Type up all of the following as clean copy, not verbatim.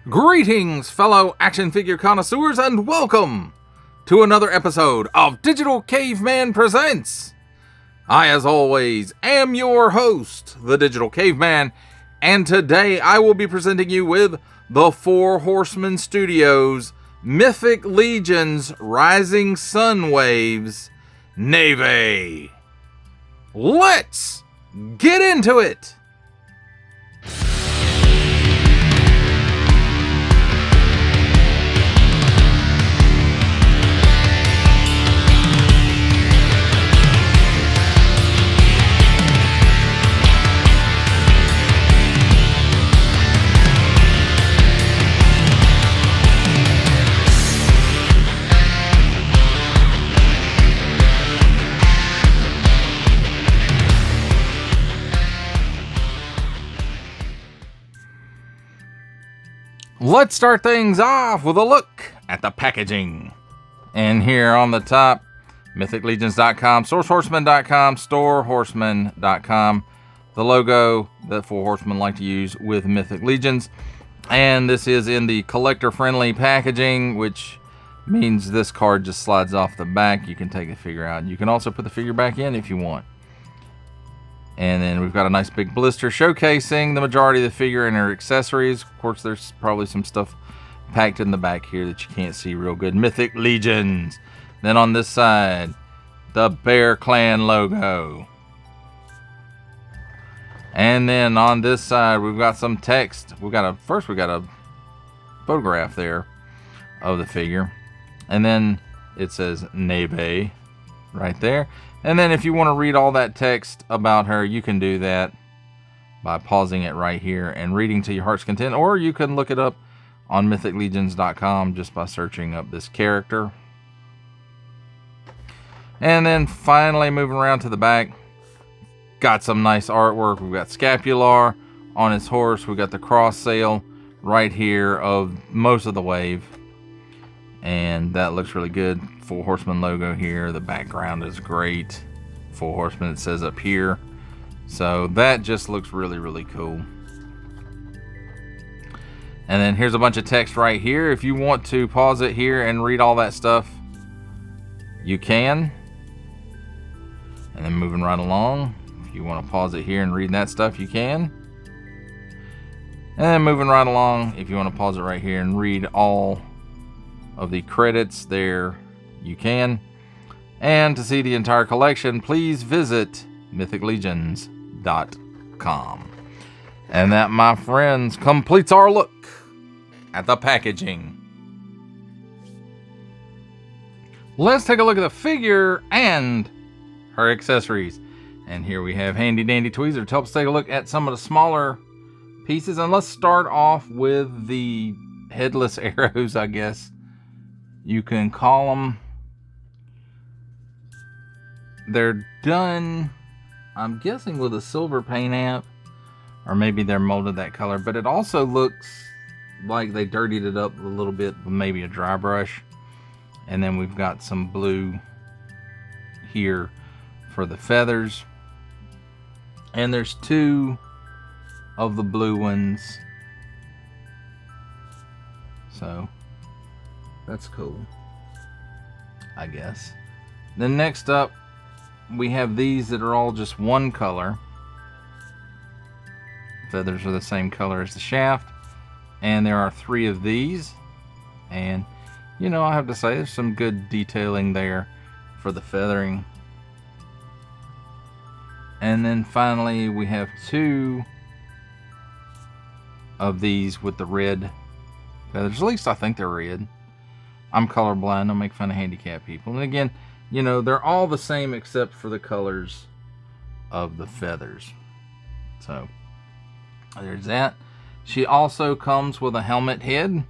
Greetings, fellow action figure connoisseurs, and welcome to another episode of Digital Caveman Presents. I, as always, am your host, the Digital Caveman, and today I will be presenting you with the Four Horsemen Studios Mythic Legion's Rising Sun Waves, Neve. Let's get into it! Let's start things off with a look at the packaging. And here on the top, mythiclegions.com, sourcehorseman.com, storehorseman.com. The logo that Four Horsemen like to use with Mythic Legions. And this is in the collector-friendly packaging, which means this card just slides off the back. You can take the figure out. You can also put the figure back in if you want. And then we've got a nice big blister showcasing the majority of the figure and her accessories. Of course, there's probably some stuff packed in the back here that you can't see real good. Mythic Legions. Then on this side, the Bear Clan logo. And then on this side, we've got some text. We got a photograph there of the figure. And then it says Neve right there. And then if you want to read all that text about her, you can do that by pausing it right here and reading to your heart's content. Or you can look it up on mythiclegions.com just by searching up this character. And then finally moving around to the back, got some nice artwork. We've got Scapular on his horse. We've got the cross sail right here of most of the wave. And that looks really good. Four Horsemen logo here. The background is great. Four Horsemen, it says up here. So that just looks really, really cool. And then here's a bunch of text right here. If you want to pause it here and read all that stuff, you can. And then moving right along, if you want to pause it here and read that stuff, you can. And then moving right along, if you want to pause it right here and read all of the credits there, you can. And to see the entire collection, please visit mythiclegions.com. And that, my friends, completes our look at the packaging. Let's take a look at the figure and her accessories. And here we have handy dandy tweezers to help us take a look at some of the smaller pieces. And let's start off with the headless arrows, I guess you can call them. They're done, I'm guessing, with a silver paint app, or maybe they're molded that color, but it also looks like they dirtied it up a little bit with maybe a dry brush. And then we've got some blue here for the feathers, and there's two of the blue ones, so that's cool, I guess. Then next up, we have these that are all just one color. Feathers are the same color as the shaft. And there are three of these. And, you know, I have to say, there's some good detailing there for the feathering. And then finally, we have two of these with the red feathers. At least I think they're red. I'm colorblind, don't make fun of handicapped people. And again, you know, they're all the same except for the colors of the feathers. So, there's that. She also comes with a helmet head.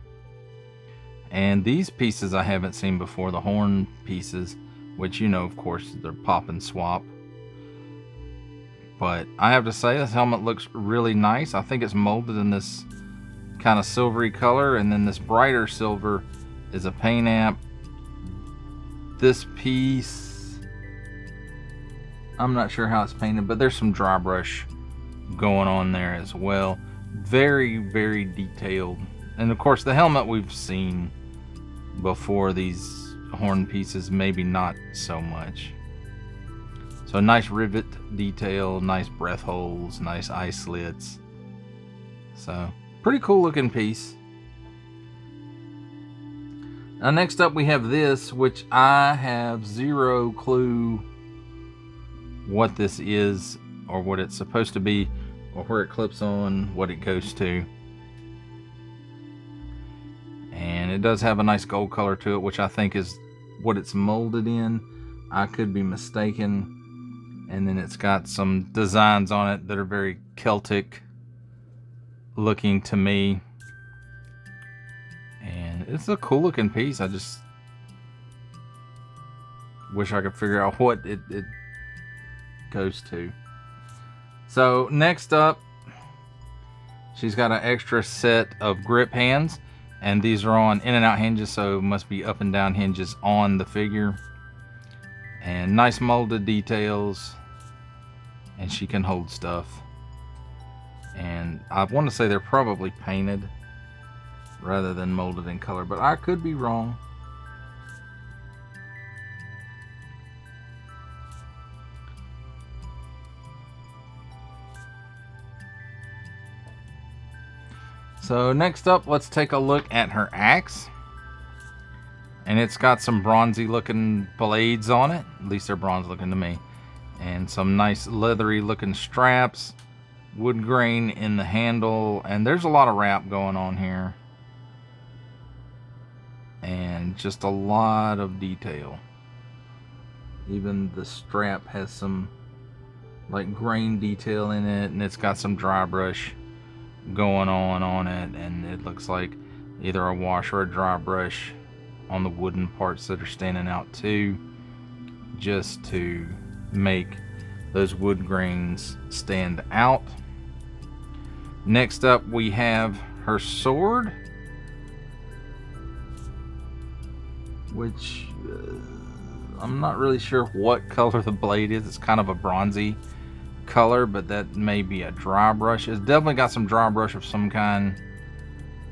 And these pieces I haven't seen before, the horn pieces, which, you know, of course, they're pop and swap. But I have to say, this helmet looks really nice. I think it's molded in this kind of silvery color, and then this brighter silver is a paint app. This piece, I'm not sure how it's painted, but there's some dry brush going on there as well. Very, very detailed. And of course the helmet we've seen before, these horn pieces maybe not so much. So nice rivet detail, nice breath holes, nice eye slits. So pretty cool looking piece. Now next up we have this, which I have zero clue what this is or what it's supposed to be or where it clips on, what it goes to. And it does have a nice gold color to it, which I think is what it's molded in. I could be mistaken. And then it's got some designs on it that are very Celtic looking to me. And it's a cool looking piece. I just wish I could figure out what it goes to. So next up, she's got an extra set of grip hands, and these are on in and out hinges, so it must be up and down hinges on the figure. And nice molded details, and she can hold stuff. And I want to say they're probably painted rather than molded in color, but I could be wrong. So next up, let's take a look at her axe. And it's got some bronzy looking blades on it. At least they're bronze looking to me. And some nice leathery looking straps. Wood grain in the handle. And there's a lot of wrap going on here. And just a lot of detail. Even the strap has some like grain detail in it. And it's got some dry brush going on it. And it looks like either a wash or a dry brush on the wooden parts that are standing out too, just to make those wood grains stand out. Next up we have her sword, which I'm not really sure what color the blade is. It's kind of a bronzy color, but that may be a dry brush. It's definitely got some dry brush of some kind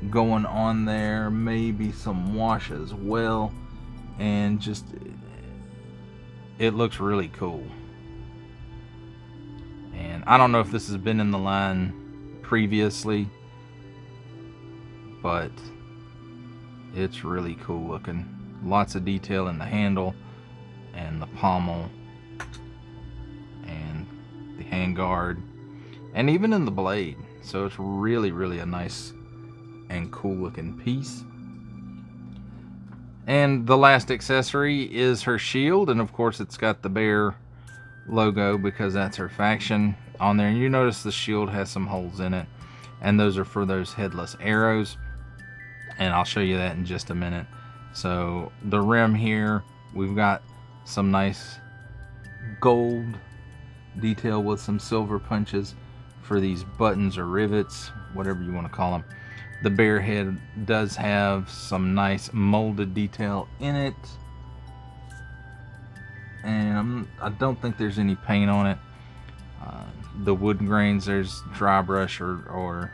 going on there, maybe some wash as well, and just it looks really cool. And I don't know if this has been in the line previously, but it's really cool looking. Lots of detail in the handle and the pommel and the handguard and even in the blade. So it's really a nice and cool looking piece. And the last accessory is her shield, and of course it's got the bear logo because that's her faction on there. And you notice the shield has some holes in it, and those are for those headless arrows, and I'll show you that in just a minute. So the rim here, we've got some nice gold detail with some silver punches for these buttons or rivets, whatever you want to call them. The bear head does have some nice molded detail in it. And I don't think there's any paint on it. The wood grains, there's dry brush or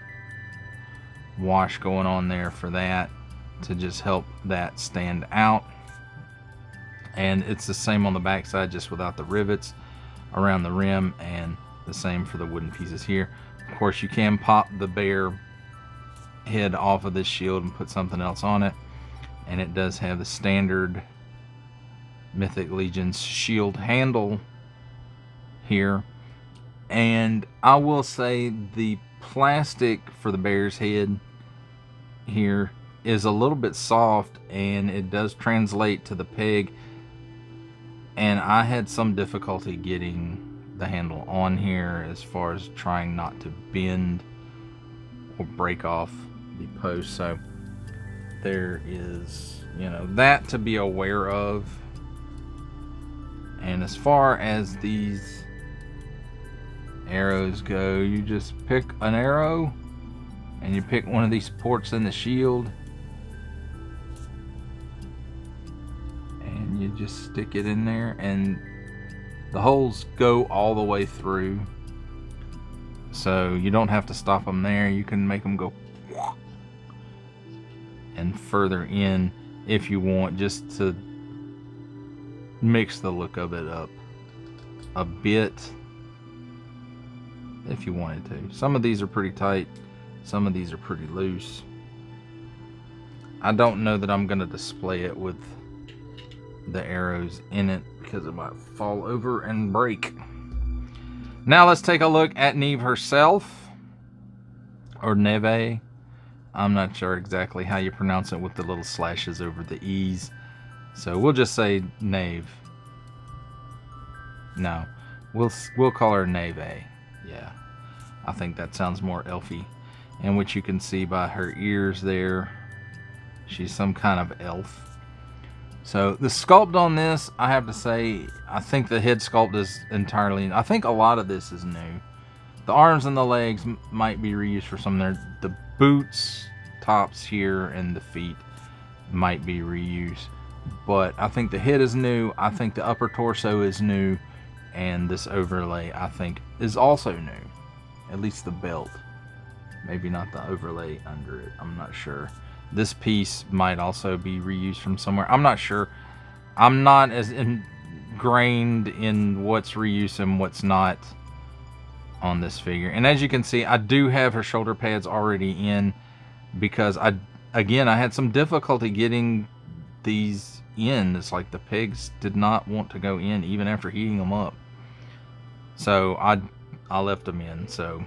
wash going on there for that to just help that stand out. And it's the same on the back side, just without the rivets around the rim, and the same for the wooden pieces here. Of course, you can pop the bear head off of this shield and put something else on it, and it does have the standard Mythic Legion's shield handle here. And I will say the plastic for the bear's head here is a little bit soft, and it does translate to the peg, and I had some difficulty getting the handle on here as far as trying not to bend or break off the post. So there is, you know, that to be aware of. And as far as these arrows go, you just pick an arrow and you pick one of these ports in the shield and you just stick it in there, and the holes go all the way through, so you don't have to stop them there. You can make them go and further in if you want, just to mix the look of it up a bit if you wanted to. Some of these are pretty tight, some of these are pretty loose. I don't know that I'm going to display it with the arrows in it because it might fall over and break. Now let's take a look at Neve herself, or Neve. I'm not sure exactly how you pronounce it with the little slashes over the E's. So we'll just say Neve. No, we'll call her Neve. Yeah, I think that sounds more elfy. And which you can see by her ears there. She's some kind of elf. So the sculpt on this, I have to say, I think the head sculpt is entirely, I think a lot of this is new. The arms and the legs might be reused for some there. The boots, tops here, and the feet might be reused. But I think the head is new. I think the upper torso is new. And this overlay, I think, is also new. At least the belt. Maybe not the overlay under it. I'm not sure. This piece might also be reused from somewhere. I'm not sure. I'm not as ingrained in what's reused and what's not on this figure. And as you can see, I do have her shoulder pads already in because I had some difficulty getting these in. It's like the pegs did not want to go in even after heating them up. So I left them in. So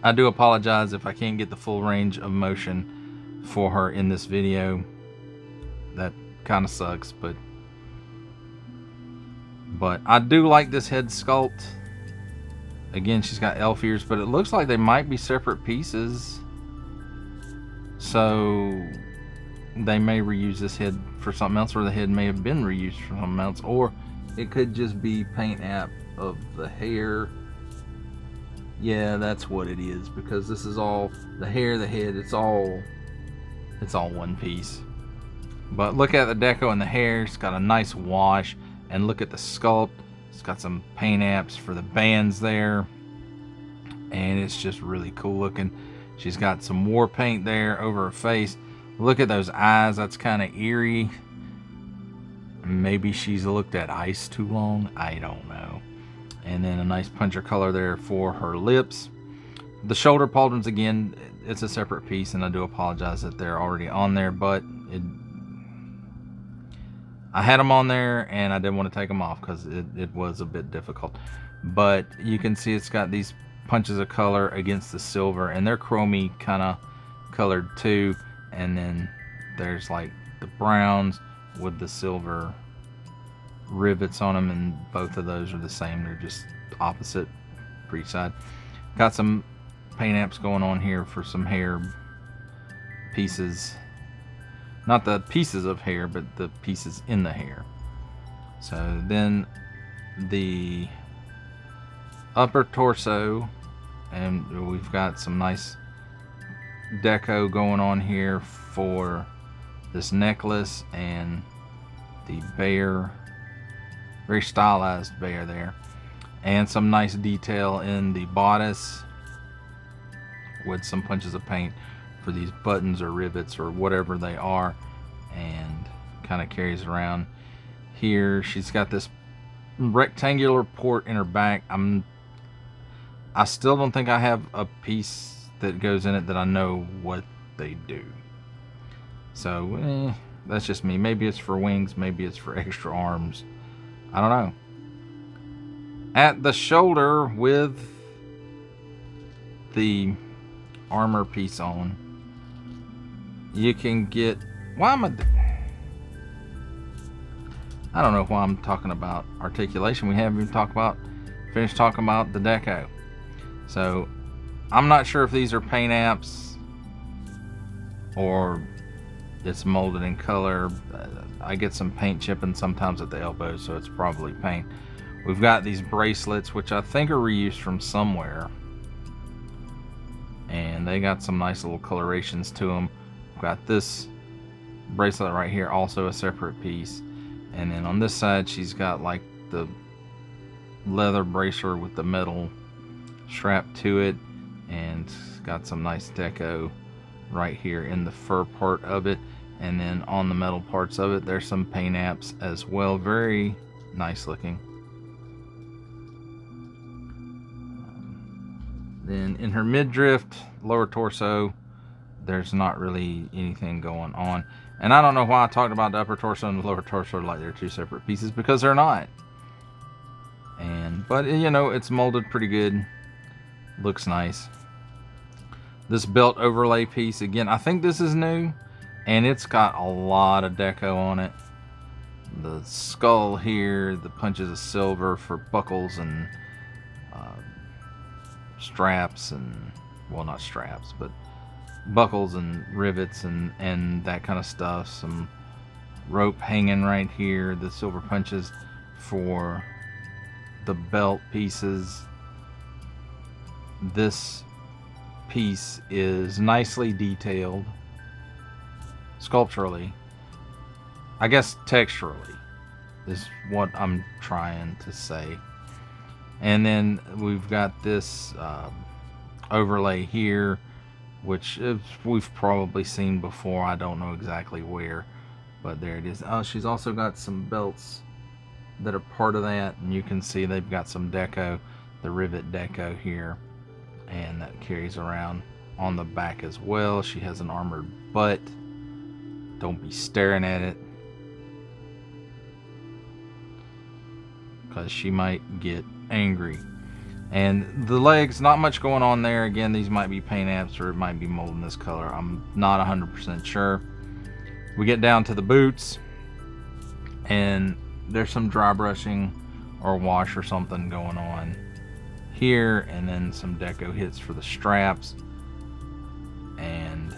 I do apologize if I can't get the full range of motion for her in this video. That kind of sucks, but I do like this head sculpt. Again, she's got elf ears, but it looks like they might be separate pieces, so they may reuse this head for something else, or the head may have been reused for something else, or it could just be paint app of the hair. Yeah, that's what it is, because this is all the hair, the head, it's all one piece. But look at the deco and the hair. It's got a nice wash, and look at the sculpt. It's got some paint apps for the bands there, and it's just really cool looking. She's got some war paint there over her face. Look at those eyes. That's kind of eerie. Maybe she's looked at ice too long, I don't know. And then a nice puncher color there for her lips. The shoulder pauldrons, again, it's a separate piece, and I do apologize that they're already on there, but I had them on there and I didn't want to take them off because it was a bit difficult. But you can see it's got these punches of color against the silver, and they're chromey kind of colored too. And then there's like the browns with the silver rivets on them, and both of those are the same. They're just opposite for each side. Got some paint apps going on here for some hair pieces. Not the pieces of hair, but the pieces in the hair. So then the upper torso, and we've got some nice deco going on here for this necklace and the bear, very stylized bear there, and some nice detail in the bodice with some punches of paint for these buttons or rivets or whatever they are, and kind of carries it around. Here she's got this rectangular port in her back. I still don't think I have a piece that goes in it that I know what they do. So that's just me. Maybe it's for wings, maybe it's for extra arms. I don't know. At the shoulder with the armor piece on, you can get, I don't know why I'm talking about articulation. We haven't even finished talking about the deco. So I'm not sure if these are paint apps or it's molded in color. I get some paint chipping sometimes at the elbow, so it's probably paint. We've got these bracelets, which I think are reused from somewhere, and they got some nice little colorations to them. We've got this bracelet right here, also a separate piece, and then on this side she's got like the leather bracelet with the metal strap to it, and got some nice deco right here in the fur part of it, and then on the metal parts of it there's some paint apps as well. Very nice looking. Then in her midriff, lower torso, there's not really anything going on. And I don't know why I talked about the upper torso and the lower torso like they're two separate pieces, because they're not. But you know, it's molded pretty good. Looks nice. This belt overlay piece, again, I think this is new, and it's got a lot of deco on it. The skull here, the punches of silver for buckles and straps, and, well, not straps, but buckles and rivets and that kind of stuff. Some rope hanging right here, the silver punches for the belt pieces. This piece is nicely detailed sculpturally. I guess texturally is what I'm trying to say. And then we've got this overlay here, which we've probably seen before. I don't know exactly where, but there it is. Oh, she's also got some belts that are part of that, and you can see they've got some deco, the rivet deco here, and that carries around on the back as well. She has an armored butt. Don't be staring at it, because she might get angry. And the legs, not much going on there. Again, these might be paint apps, or it might be molding this color. I'm not 100% sure. We get down to the boots, and there's some dry brushing or wash or something going on here, and then some deco hits for the straps. And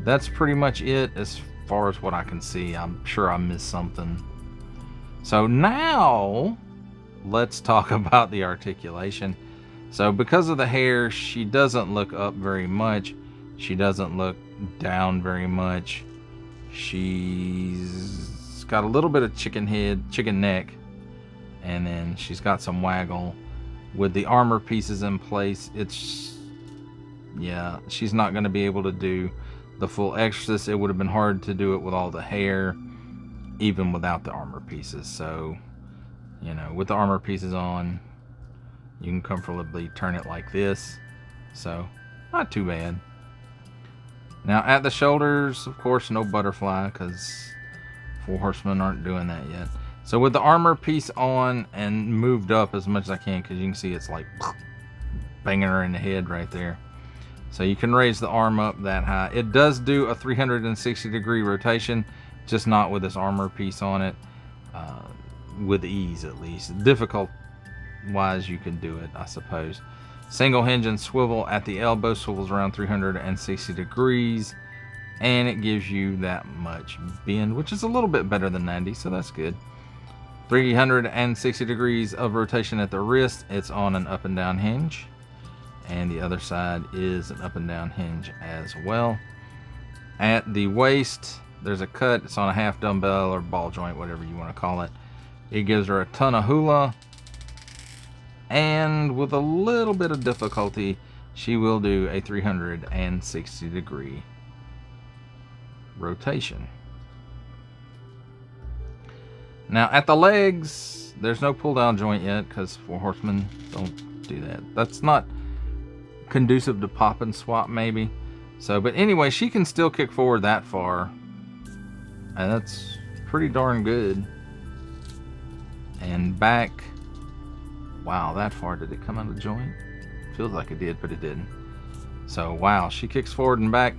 that's pretty much it as far as what I can see. I'm sure I missed something. So now let's talk about the articulation. So because of the hair, she doesn't look up very much. She doesn't look down very much. She's got a little bit of chicken head, chicken neck, and then she's got some waggle. With the armor pieces in place, yeah, she's not going to be able to do the full extras. It would have been hard to do it with all the hair, even without the armor pieces. So, you know, with the armor pieces on, you can comfortably turn it like this. So, not too bad. Now, at the shoulders, of course, no butterfly, because 4 Horsemen aren't doing that yet. So, with the armor piece on and moved up as much as I can, because you can see it's like banging her in the head right there. So, you can raise the arm up that high. It does do a 360-degree rotation, just not with this armor piece on it. With ease, at least. Difficult wise, you can do it, I suppose. Single hinge and swivel at the elbow, swivels around 360 degrees, and it gives you that much bend, which is a little bit better than 90, so that's good. 360 degrees of rotation at the wrist. It's on an up and down hinge, and the other side is an up and down hinge as well. At the waist, there's a cut. It's on a half dumbbell or ball joint, whatever you want to call it. It gives her a ton of hula, and with a little bit of difficulty, she will do a 360 degree rotation. Now at the legs, there's no pull down joint yet, because 4 Horsemen don't do that. That's not conducive to pop and swap, maybe. So, but anyway, she can still kick forward that far, and that's pretty darn good. And back, wow, that far. Did it come out of joint? Feels like it did, but it didn't. So wow, she kicks forward and back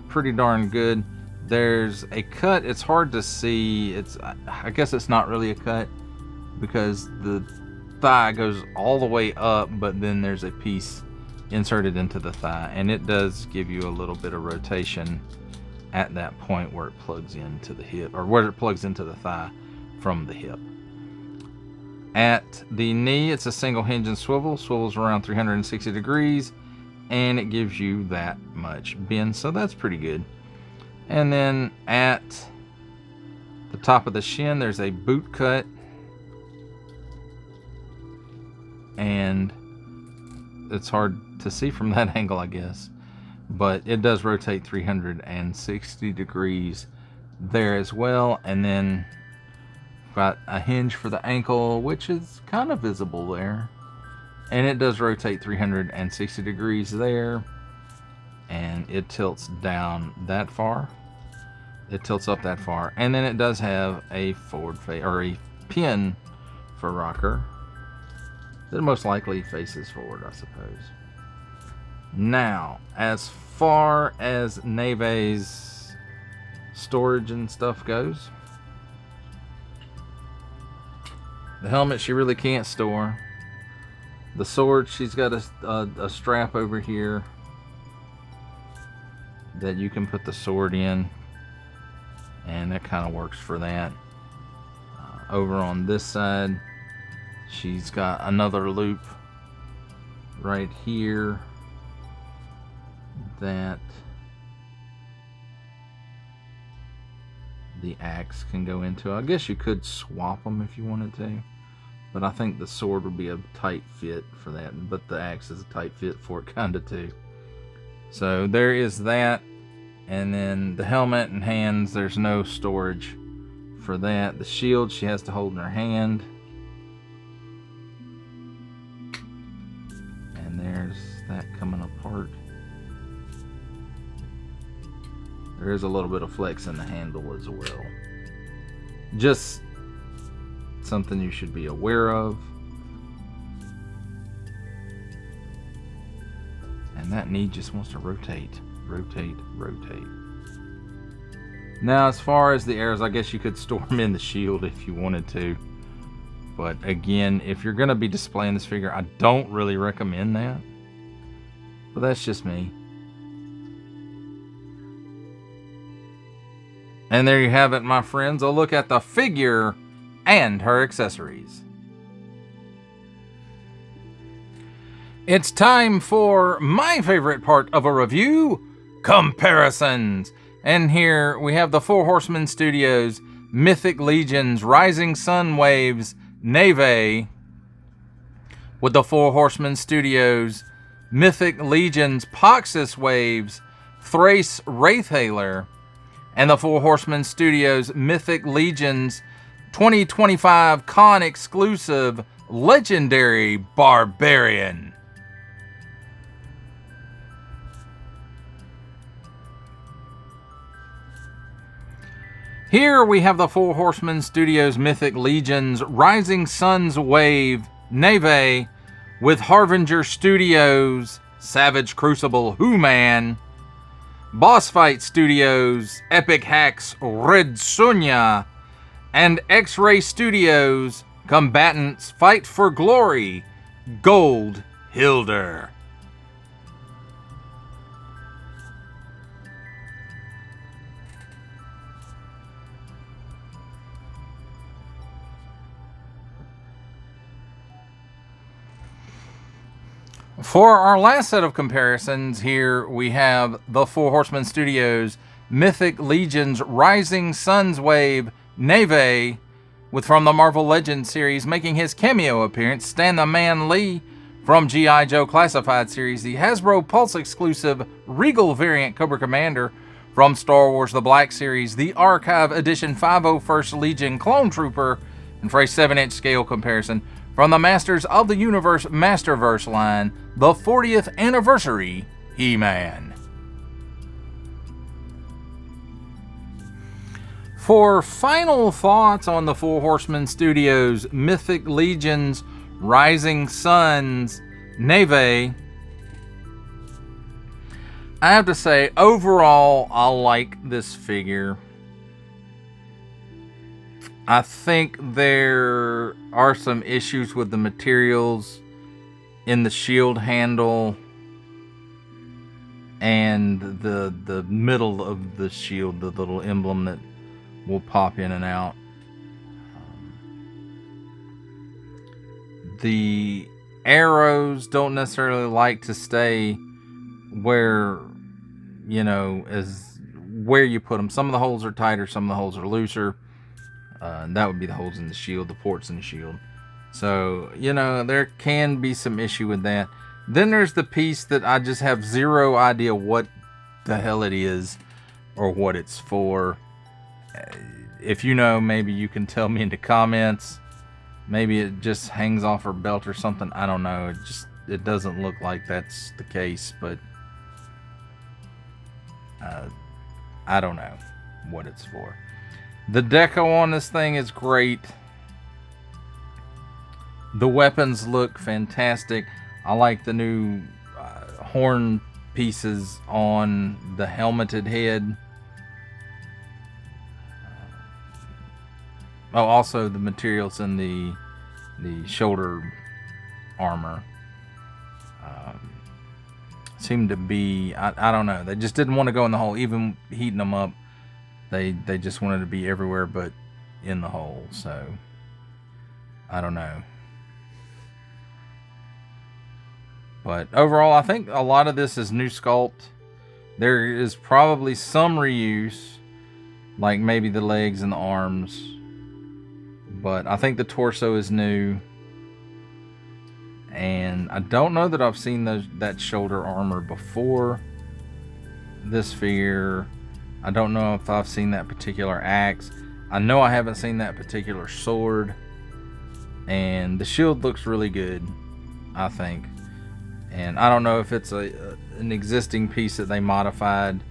pretty darn good. There's a cut. It's hard to see. I guess it's not really a cut, because the thigh goes all the way up, but then there's a piece inserted into the thigh, and it does give you a little bit of rotation at that point where it plugs into the hip, or where it plugs into the thigh from the hip. At the knee, it's a single hinge and swivel. Swivels around 360 degrees, and it gives you that much bend, so that's pretty good. And then at the top of the shin, there's a boot cut, and it's hard to see from that angle, I guess, but it does rotate 360 degrees there as well. And then got a hinge for the ankle, which is kind of visible there, and it does rotate 360 degrees there, and it tilts down that far, it tilts up that far, and then it does have a forward face or a pin for rocker that most likely faces forward, I suppose. Now, as far as Neve's storage and stuff goes, the helmet she really can't store. The sword, she's got a strap over here that you can put the sword in, and that kind of works for that. Over on this side, she's got another loop right here that the axe can go into. I guess you could swap them if you wanted to, but I think the sword would be a tight fit for that, but the axe is a tight fit for it kind of too. So there is that, and then the helmet and hands, there's no storage for that. The shield she has to hold in her hand, and there's that coming apart. There is a little bit of flex in the handle as well. Just something you should be aware of. And that knee just wants to rotate, rotate, rotate. Now, as far as the arrows, I guess you could store them in the shield if you wanted to. But again, if you're going to be displaying this figure, I don't really recommend that. But that's just me. And there you have it, my friends. A look at the figure and her accessories. It's time for my favorite part of a review, comparisons. And here we have the Four Horsemen Studios Mythic Legions Rising Sun Waves Neve with the Four Horsemen Studios Mythic Legions Poxus Waves Thrace Wraithhaler, and the Four Horsemen Studios Mythic Legions 2025 Con exclusive Legendary Barbarian. Here we have the Four Horsemen Studios Mythic Legions Rising Suns Wave Neve with Harbinger Studios Savage Crucible Human, Boss Fight Studios Epic Hacks Red Sonja, and X-Ray Studios Combatants Fight for Glory Gold Hilder. For our last set of comparisons, here we have the Four Horsemen Studios Mythic Legions Rising Suns Wave Neve, with from the Marvel Legends series making his cameo appearance, Stan the Man Lee from G.I. Joe Classified series, the Hasbro Pulse exclusive Regal variant Cobra Commander from Star Wars The Black series, the Archive Edition 501st Legion Clone Trooper, and for a 7-inch scale comparison, from the Masters of the Universe Masterverse line, the 40th Anniversary He-Man. For final thoughts on the Four Horsemen Studios Mythic Legions Rising Suns Neve, I have to say, overall, I like this figure. I think there are some issues with the materials in the shield handle and the middle of the shield, the little emblem that will pop in and out. The arrows don't necessarily like to stay where, you know, as where you put them. Some of the holes are tighter, some of the holes are looser. And that would be the holes in the shield, the ports in the shield. So, you know, there can be some issue with that. Then there's the piece that I just have zero idea what the hell it is or what it's for. If you know, maybe you can tell me in the comments. Maybe it just hangs off her belt or something. I don't know. It doesn't look like that's the case, but I don't know what it's for. The deco on this thing is great. The weapons look fantastic. I like the new horn pieces on the helmeted head. Oh, also the materials in the shoulder armor seem to be, I don't know. They just didn't want to go in the hole, even heating them up. They just wanted to be everywhere but in the hole. So I don't know. But overall, I think a lot of this is new sculpt. There is probably some reuse, like maybe the legs and the arms. But I think the torso is new. And I don't know that I've seen that shoulder armor before this figure. I don't know if I've seen that particular axe. I know I haven't seen that particular sword. And the shield looks really good, I think. And I don't know if it's an existing piece that they modified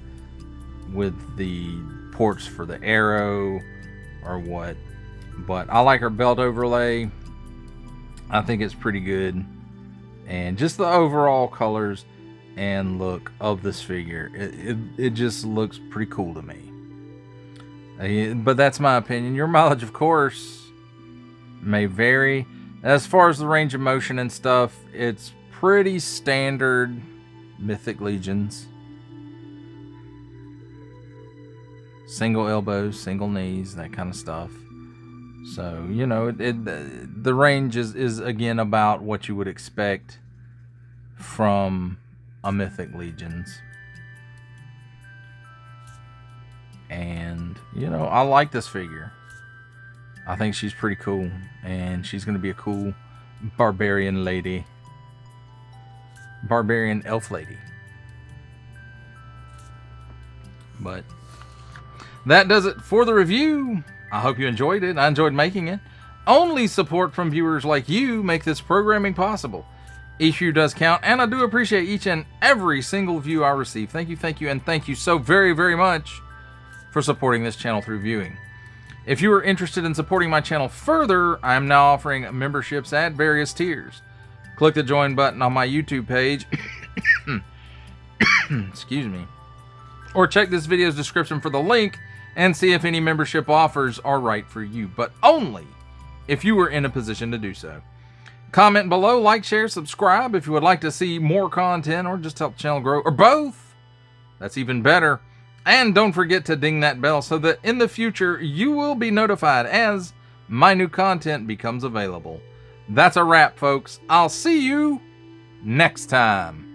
with the ports for the arrow or what. But I like her belt overlay. I think it's pretty good. And just the overall colors and look of this figure. It just looks pretty cool to me. But that's my opinion. Your mileage, of course, may vary. As far as the range of motion and stuff, it's pretty standard Mythic Legions. Single elbows, single knees, that kind of stuff. So, you know, the range is again about what you would expect from a Mythic Legions. And, you know, I like this figure. I think she's pretty cool. And she's going to be a cool barbarian lady. Barbarian elf lady. But that does it for the review. I hope you enjoyed it. I enjoyed making it. Only support from viewers like you make this programming possible. Each view does count, and I do appreciate each and every single view I receive. Thank you, and thank you so very, very much for supporting this channel through viewing. If you are interested in supporting my channel further, I am now offering memberships at various tiers. Click the join button on my YouTube page. Excuse me. Or check this video's description for the link and see if any membership offers are right for you, but only if you are in a position to do so. Comment below, like, share, subscribe if you would like to see more content or just help the channel grow, or both. That's even better. And don't forget to ding that bell so that in the future you will be notified as my new content becomes available. That's a wrap, folks. I'll see you next time.